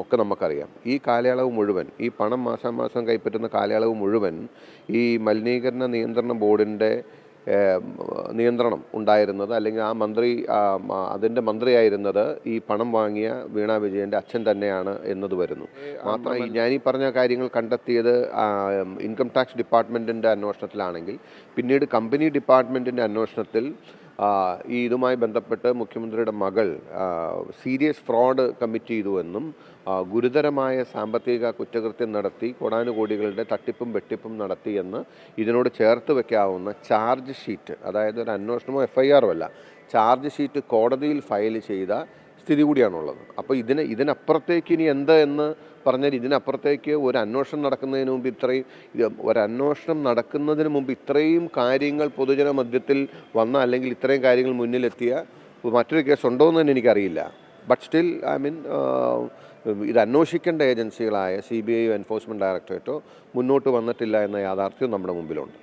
ഒക്കെ നമുക്കറിയാം. ഈ കാലയളവ് മുഴുവൻ, ഈ പണം മാസാമാസം കൈപ്പറ്റുന്ന കാലയളവ് മുഴുവൻ ഈ മലിനീകരണ നിയന്ത്രണ ബോർഡിൻ്റെ നിയന്ത്രണം ഉണ്ടായിരുന്നത്, അല്ലെങ്കിൽ ആ മന്ത്രി അതിൻ്റെ മന്ത്രിയായിരുന്നത് ഈ പണം വാങ്ങിയ വീണ വിജയൻ്റെ അച്ഛൻ തന്നെയാണ് എന്നത് വരുന്നു. മാത്രമല്ല, ഞാനീ പറഞ്ഞ കാര്യങ്ങൾ കണ്ടെത്തിയത് ഇൻകം ടാക്സ് ഡിപ്പാർട്ട്മെൻറ്റിൻ്റെ അന്വേഷണത്തിലാണെങ്കിൽ, പിന്നീട് കമ്പനി ഡിപ്പാർട്ട്മെൻറ്റിൻ്റെ അന്വേഷണത്തിൽ ഈ ഇതുമായി ബന്ധപ്പെട്ട് മുഖ്യമന്ത്രിയുടെ മകൾ സീരിയസ് ഫ്രോഡ് കമ്മിറ്റ് ചെയ്തുവെന്നും ഗുരുതരമായ സാമ്പത്തിക കുറ്റകൃത്യം നടത്തി കോടാനുകോടികളുടെ തട്ടിപ്പും വെട്ടിപ്പും നടത്തിയെന്ന് ഇതിനോട് ചേർത്ത് വയ്ക്കാവുന്ന ചാർജ് ഷീറ്റ്, അതായത് ഒരു അന്വേഷണമോ FIR അല്ല, ചാർജ് ഷീറ്റ് കോടതിയിൽ ഫയൽ ചെയ്ത സ്ഥിതി കൂടിയാണുള്ളത്. അപ്പോൾ ഇതിനപ്പുറത്തേക്ക് ഇനി എന്ത് എന്ന് പറഞ്ഞാൽ, ഇതിനപ്പുറത്തേക്ക് ഒരു അന്വേഷണം നടക്കുന്നതിന് മുമ്പ് ഇത്രയും കാര്യങ്ങൾ പൊതുജന മധ്യത്തിൽ വന്ന, അല്ലെങ്കിൽ ഇത്രയും കാര്യങ്ങൾ മുന്നിലെത്തിയ മറ്റൊരു കേസ് ഉണ്ടോ എന്ന് തന്നെ എനിക്കറിയില്ല. ബട്ട് സ്റ്റിൽ ഇത് അന്വേഷിക്കേണ്ട ഏജൻസികളായ CBI എൻഫോഴ്സ്മെൻറ്റ് ഡയറക്ടറേറ്റോ മുന്നോട്ട് വന്നിട്ടില്ല എന്ന യാഥാർത്ഥ്യം നമ്മുടെ മുമ്പിലുണ്ട്.